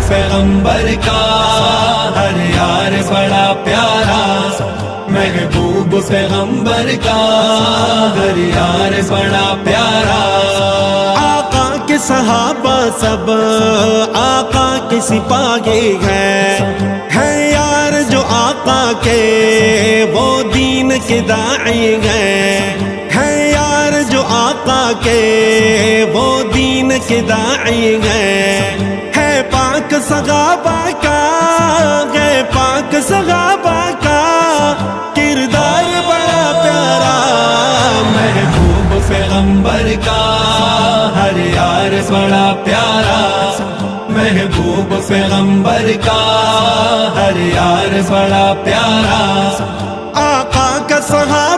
پیغمبر کا ہر یار بڑا پیارا، محبوب پیغمبر کا ہر یار بڑا پیارا۔ آقا کے صحابہ سب آقا کے سپاہی ہیں یار جو آقا کے وہ دین کے داعی ہیں یار جو آقا کے وہ دین کے داعی ہے پاک صحابہ کا ہے پاک صحابہ کا کردار بڑا پیارا، محبوب پیغمبر کا ہر یار بڑا پیارا، محبوب پیغمبر کا ہر یار بڑا پیارا۔ آقا کا صحابہ